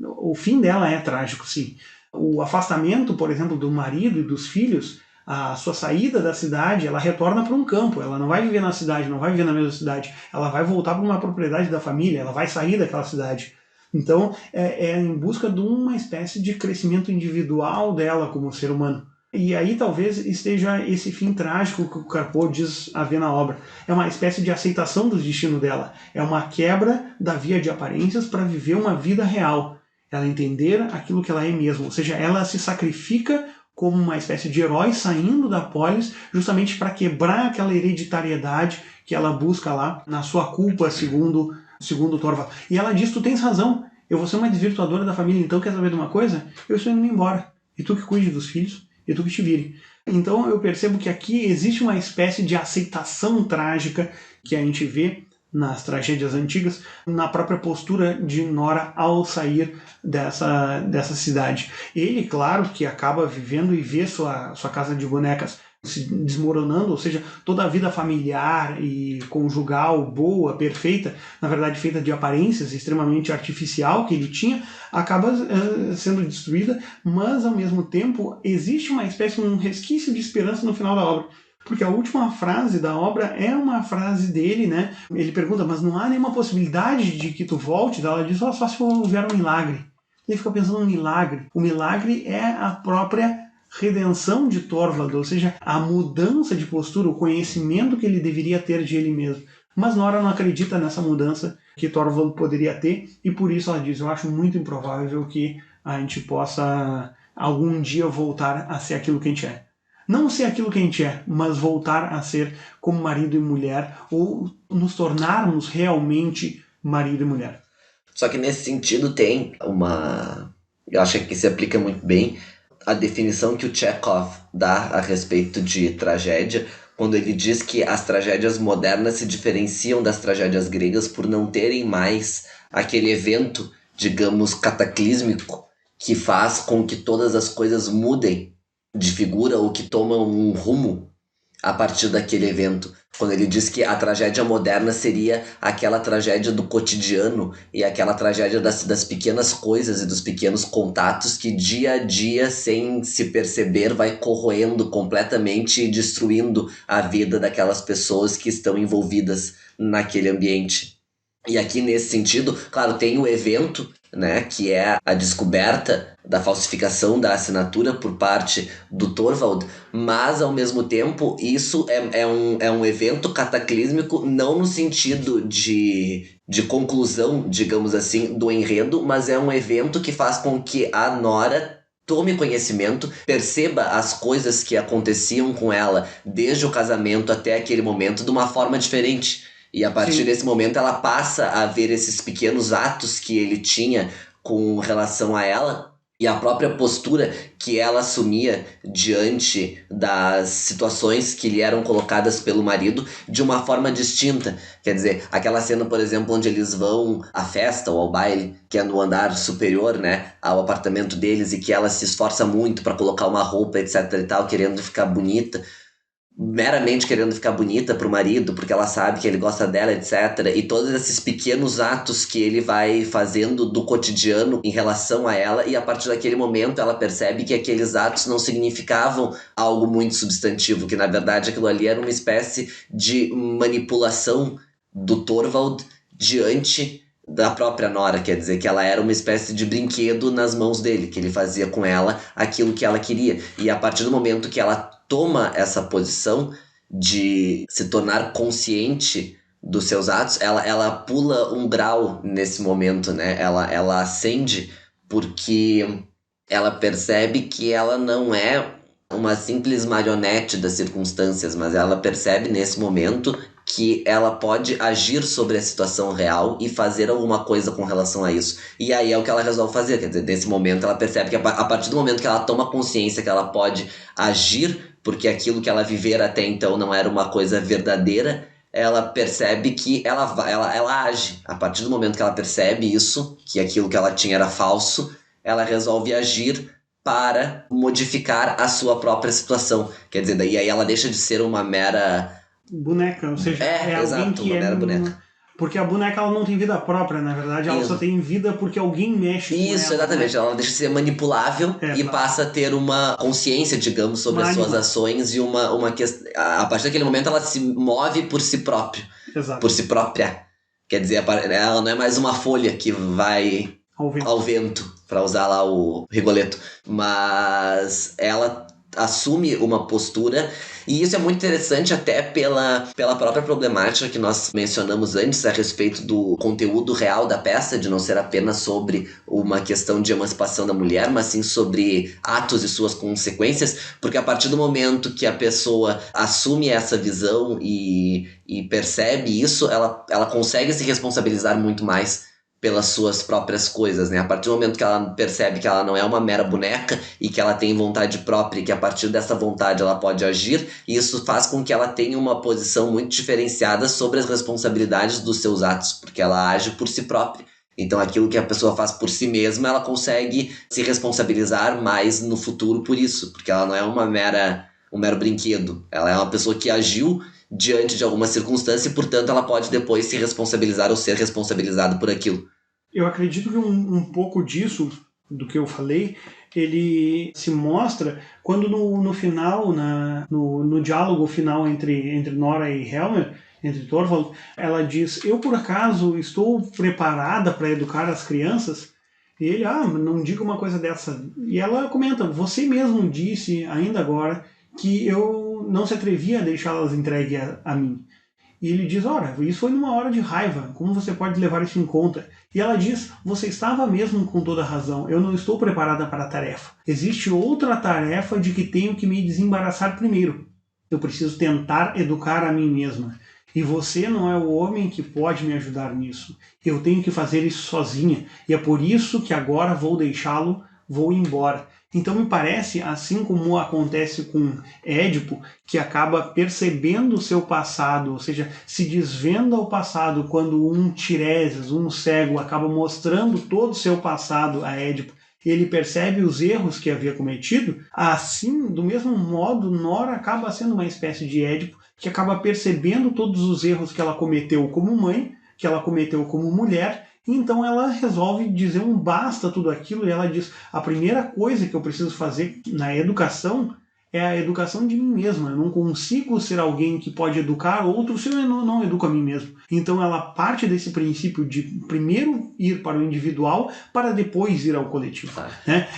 O fim dela é trágico, sim. O afastamento, por exemplo, do marido e dos filhos, a sua saída da cidade, ela retorna para um campo, ela não vai viver na cidade, não vai viver na mesma cidade, ela vai voltar para uma propriedade da família, ela vai sair daquela cidade. Então, é em busca de uma espécie de crescimento individual dela como ser humano. E aí talvez esteja esse fim trágico que o Carpo diz haver na obra. É uma espécie de aceitação do destino dela. É uma quebra da via de aparências para viver uma vida real. Ela entender aquilo que ela é mesmo. Ou seja, ela se sacrifica como uma espécie de herói saindo da polis justamente para quebrar aquela hereditariedade que ela busca lá na sua culpa, segundo Thorvald. E ela diz, tu tens razão, eu vou ser uma desvirtuadora da família, então quer saber de uma coisa? Eu estou indo embora. E tu que cuide dos filhos, e tu que te vire. Então eu percebo que aqui existe uma espécie de aceitação trágica que a gente vê nas tragédias antigas, na própria postura de Nora ao sair dessa cidade. Ele, claro, que acaba vivendo e vê sua casa de bonecas se desmoronando, ou seja, toda a vida familiar e conjugal boa, perfeita, na verdade feita de aparências, extremamente artificial que ele tinha, acaba sendo destruída, mas ao mesmo tempo existe uma espécie, um resquício de esperança no final da obra. Porque a última frase da obra é uma frase dele, né? Ele pergunta, mas não há nenhuma possibilidade de que tu volte? Ela diz, só se houver um milagre. Ele fica pensando no milagre. O milagre é a própria redenção de Thorvald, ou seja, a mudança de postura, o conhecimento que ele deveria ter de ele mesmo. Mas Nora não acredita nessa mudança que Thorvald poderia ter, e por isso ela diz, eu acho muito improvável que a gente possa algum dia voltar a ser aquilo que a gente é. Não ser aquilo que a gente é, mas voltar a ser como marido e mulher, ou nos tornarmos realmente marido e mulher. Só que nesse sentido tem uma... Eu acho que se aplica muito bem a definição que o Chekhov dá a respeito de tragédia, quando ele diz que as tragédias modernas se diferenciam das tragédias gregas por não terem mais aquele evento, digamos, cataclísmico, que faz com que todas as coisas mudem de figura ou que tomam um rumo a partir daquele evento. Quando ele diz que a tragédia moderna seria aquela tragédia do cotidiano e aquela tragédia das pequenas coisas e dos pequenos contatos que dia a dia, sem se perceber, vai corroendo completamente e destruindo a vida daquelas pessoas que estão envolvidas naquele ambiente. E aqui nesse sentido, claro, tem o evento, né, que é a descoberta da falsificação da assinatura por parte do Thorvald, mas ao mesmo tempo isso é um evento cataclísmico, não no sentido de conclusão, digamos assim, do enredo, mas é um evento que faz com que a Nora tome conhecimento, perceba as coisas que aconteciam com ela desde o casamento até aquele momento de uma forma diferente. E a partir desse momento ela passa a ver esses pequenos atos que ele tinha com relação a ela e a própria postura que ela assumia diante das situações que lhe eram colocadas pelo marido de uma forma distinta. Quer dizer, aquela cena, por exemplo, onde eles vão à festa ou ao baile, que é no andar superior, né, ao apartamento deles, e que ela se esforça muito para colocar uma roupa, etc e tal, querendo ficar bonita, meramente querendo ficar bonita pro marido, porque ela sabe que ele gosta dela, etc. E todos esses pequenos atos que ele vai fazendo do cotidiano em relação a ela, e a partir daquele momento ela percebe que aqueles atos não significavam algo muito substantivo, que na verdade aquilo ali era uma espécie de manipulação do Thorvald diante da própria Nora, quer dizer que ela era uma espécie de brinquedo nas mãos dele, que ele fazia com ela aquilo que ela queria. E a partir do momento que ela toma essa posição de se tornar consciente dos seus atos, ela pula um grau nesse momento, né? Ela ascende porque ela percebe que ela não é uma simples marionete das circunstâncias, mas ela percebe nesse momento que ela pode agir sobre a situação real e fazer alguma coisa com relação a isso. E aí é o que ela resolve fazer, quer dizer, nesse momento ela percebe que a partir do momento que ela toma consciência que ela pode agir, porque aquilo que ela vivera até então não era uma coisa verdadeira, ela percebe que ela age. A partir do momento que ela percebe isso, que aquilo que ela tinha era falso, ela resolve agir para modificar a sua própria situação. Quer dizer, daí aí ela deixa de ser uma mera boneca, ou seja, é exato, alguém que uma mera boneca. Porque a boneca ela não tem vida própria, na verdade, ela só tem vida porque alguém mexe com ela. Isso, exatamente. Né? Ela deixa de ser manipulável e passa a ter uma consciência, digamos, sobre as suas ações e uma questão. A partir daquele momento ela se move por si próprio. Exato. Por si própria. Quer dizer, ela não é mais uma folha que vai ao vento, para usar lá o Rigoletto. Mas ela assume uma postura, e isso é muito interessante até pela própria problemática que nós mencionamos antes a respeito do conteúdo real da peça, de não ser apenas sobre uma questão de emancipação da mulher, mas sim sobre atos e suas consequências, porque a partir do momento que a pessoa assume essa visão e percebe isso, ela consegue se responsabilizar muito mais pelas suas próprias coisas, né? A partir do momento que ela percebe que ela não é uma mera boneca e que ela tem vontade própria e que a partir dessa vontade ela pode agir, isso faz com que ela tenha uma posição muito diferenciada sobre as responsabilidades dos seus atos, porque ela age por si própria. Então aquilo que a pessoa faz por si mesma, ela consegue se responsabilizar mais no futuro por isso, porque ela não é um mero brinquedo. Ela é uma pessoa que agiu diante de alguma circunstância e, portanto, ela pode depois se responsabilizar ou ser responsabilizada por aquilo. Eu acredito que um pouco disso, do que eu falei, ele se mostra quando no final, no diálogo final entre Nora e Helmer, entre Thorvald, ela diz: eu por acaso estou preparada para educar as crianças? E ele, não diga uma coisa dessa. E ela comenta: você mesmo disse ainda agora que eu não se atrevia a deixá-las entregue a mim. E ele diz: ora, isso foi numa hora de raiva, como você pode levar isso em conta? E ela diz: você estava mesmo com toda a razão, eu não estou preparada para a tarefa. Existe outra tarefa de que tenho que me desembaraçar primeiro. Eu preciso tentar educar a mim mesma. E você não é o homem que pode me ajudar nisso. Eu tenho que fazer isso sozinha, e é por isso que agora vou deixá-lo, vou embora. Então me parece, assim como acontece com Édipo, que acaba percebendo o seu passado, ou seja, se desvenda ao passado quando um Tiresias, um cego, acaba mostrando todo o seu passado a Édipo, e ele percebe os erros que havia cometido, assim, do mesmo modo, Nora acaba sendo uma espécie de Édipo, que acaba percebendo todos os erros que ela cometeu como mãe, que ela cometeu como mulher. Então ela resolve dizer um basta tudo aquilo, e ela diz: a primeira coisa que eu preciso fazer na educação é a educação de mim mesma. Eu não consigo ser alguém que pode educar outros se eu não educo a mim mesmo. Então ela parte desse princípio de primeiro ir para o individual para depois ir ao coletivo, né?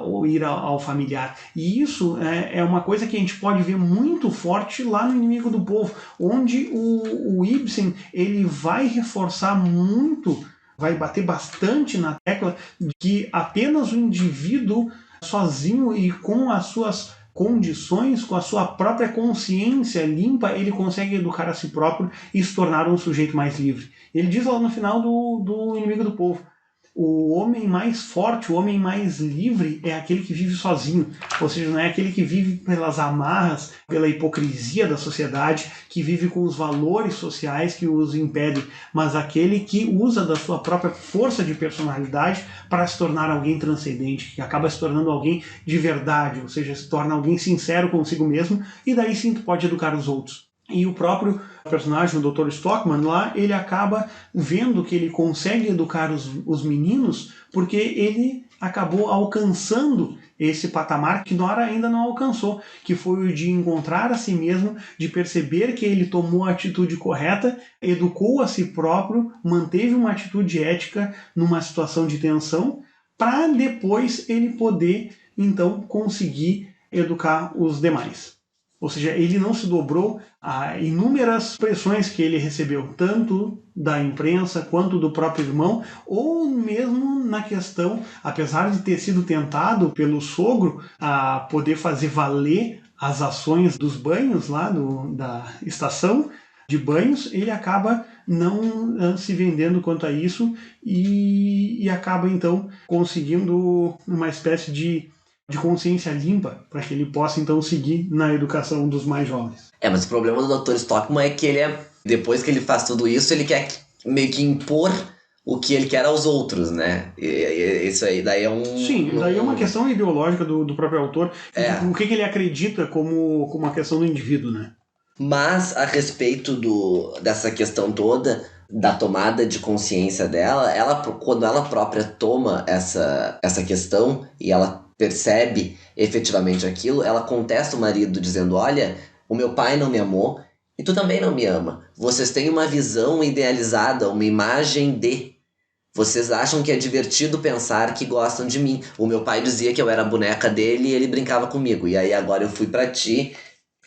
Ou ir ao familiar. E isso é uma coisa que a gente pode ver muito forte lá no Inimigo do Povo, onde o Ibsen ele vai reforçar muito, vai bater bastante na tecla de que apenas o indivíduo sozinho e com as suas condições, com a sua própria consciência limpa, ele consegue educar a si próprio e se tornar um sujeito mais livre. Ele diz lá no final do Inimigo do Povo: o homem mais forte, o homem mais livre é aquele que vive sozinho. Ou seja, não é aquele que vive pelas amarras, pela hipocrisia da sociedade, que vive com os valores sociais que os impedem, mas aquele que usa da sua própria força de personalidade para se tornar alguém transcendente, que acaba se tornando alguém de verdade, ou seja, se torna alguém sincero consigo mesmo, e daí sim tu pode educar os outros. E o próprio personagem, o Dr. Stockman, lá, ele acaba vendo que ele consegue educar os meninos porque ele acabou alcançando esse patamar que Nora ainda não alcançou, que foi o de encontrar a si mesmo, de perceber que ele tomou a atitude correta, educou a si próprio, manteve uma atitude ética numa situação de tensão, para depois ele poder, então, conseguir educar os demais. Ou seja, ele não se dobrou a inúmeras pressões que ele recebeu, tanto da imprensa quanto do próprio irmão, ou mesmo na questão, apesar de ter sido tentado pelo sogro a poder fazer valer as ações dos banhos lá da estação de banhos, ele acaba não se vendendo quanto a isso e acaba então conseguindo uma espécie de consciência limpa para que ele possa então seguir na educação dos mais jovens. Mas o problema do Dr. Stockman é que depois que ele faz tudo isso, ele quer meio que impor o que ele quer aos outros, né? E isso aí daí é um... Sim, daí é uma questão ideológica do próprio autor, o que ele acredita como uma questão do indivíduo, né? Mas a respeito dessa questão toda, da tomada de consciência dela, quando ela própria toma essa questão e ela percebe efetivamente aquilo, ela contesta o marido dizendo: olha, o meu pai não me amou e tu também não me ama. Vocês têm uma visão idealizada, uma imagem de... Vocês acham que é divertido pensar que gostam de mim. O meu pai dizia que eu era a boneca dele e ele brincava comigo. E aí agora eu fui pra ti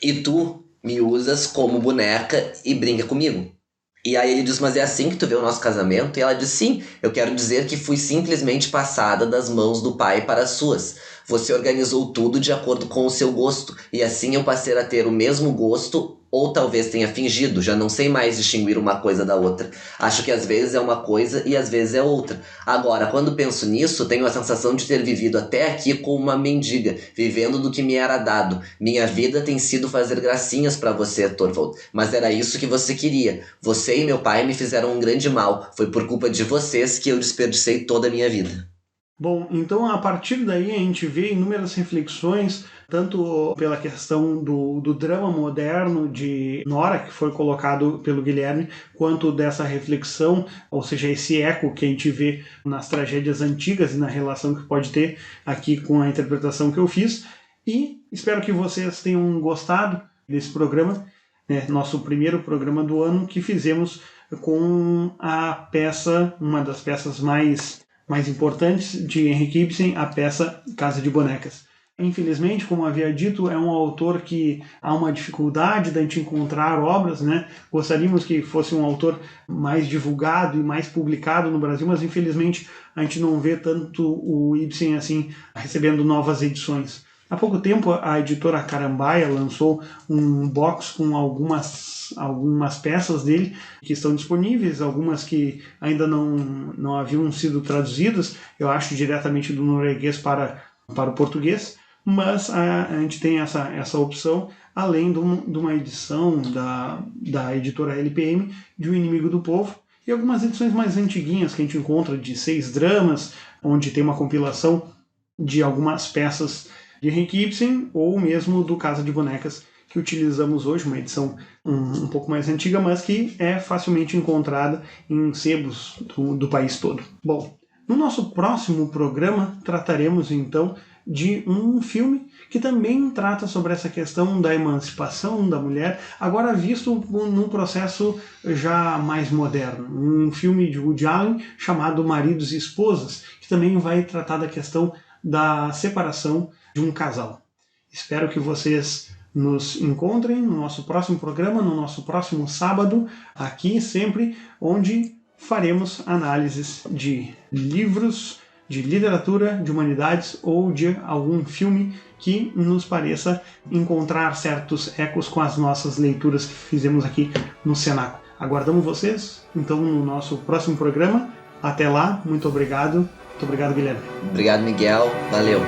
e tu me usas como boneca e brinca comigo. E aí ele diz: mas é assim que tu vê o nosso casamento? E ela diz: sim, eu quero dizer que fui simplesmente passada das mãos do pai para as suas. Você organizou tudo de acordo com o seu gosto, e assim eu passei a ter o mesmo gosto, ou talvez tenha fingido, já não sei mais distinguir uma coisa da outra. Acho que às vezes é uma coisa e às vezes é outra. Agora, quando penso nisso, tenho a sensação de ter vivido até aqui como uma mendiga, vivendo do que me era dado. Minha vida tem sido fazer gracinhas para você, Torvald, mas era isso que você queria. Você e meu pai me fizeram um grande mal. Foi por culpa de vocês que eu desperdicei toda a minha vida. Bom, então a partir daí a gente vê inúmeras reflexões, tanto pela questão do drama moderno de Nora, que foi colocado pelo Guilherme, quanto dessa reflexão, ou seja, esse eco que a gente vê nas tragédias antigas e na relação que pode ter aqui com a interpretação que eu fiz. E espero que vocês tenham gostado desse programa, né, nosso primeiro programa do ano, que fizemos com a peça, uma das peças mais importantes de Henrik Ibsen, a peça Casa de Bonecas. Infelizmente, como havia dito, é um autor que há uma dificuldade da gente encontrar obras, né? Gostaríamos que fosse um autor mais divulgado e mais publicado no Brasil, mas infelizmente a gente não vê tanto o Ibsen assim recebendo novas edições. Há pouco tempo a editora Carambaia lançou um box com algumas peças dele que estão disponíveis, algumas que ainda não haviam sido traduzidas, eu acho diretamente do norueguês para o português, mas a gente tem essa opção, além de uma edição da editora LPM, de O Inimigo do Povo, e algumas edições mais antiguinhas que a gente encontra de 6 dramas, onde tem uma compilação de algumas peças de Henrik Ibsen, ou mesmo do Casa de Bonecas, que utilizamos hoje, uma edição um pouco mais antiga, mas que é facilmente encontrada em sebos do país todo. Bom, no nosso próximo programa trataremos então de um filme que também trata sobre essa questão da emancipação da mulher, agora visto num processo já mais moderno. Um filme de Woody Allen chamado Maridos e Esposas, que também vai tratar da questão da separação de um casal. Espero que vocês nos encontrem no nosso próximo programa, no nosso próximo sábado, aqui sempre, onde faremos análises de livros, de literatura, de humanidades ou de algum filme que nos pareça encontrar certos ecos com as nossas leituras que fizemos aqui no Cenaco. Aguardamos vocês, então, no nosso próximo programa. Até lá, muito obrigado. Muito obrigado, Guilherme. Obrigado, Miguel. Valeu.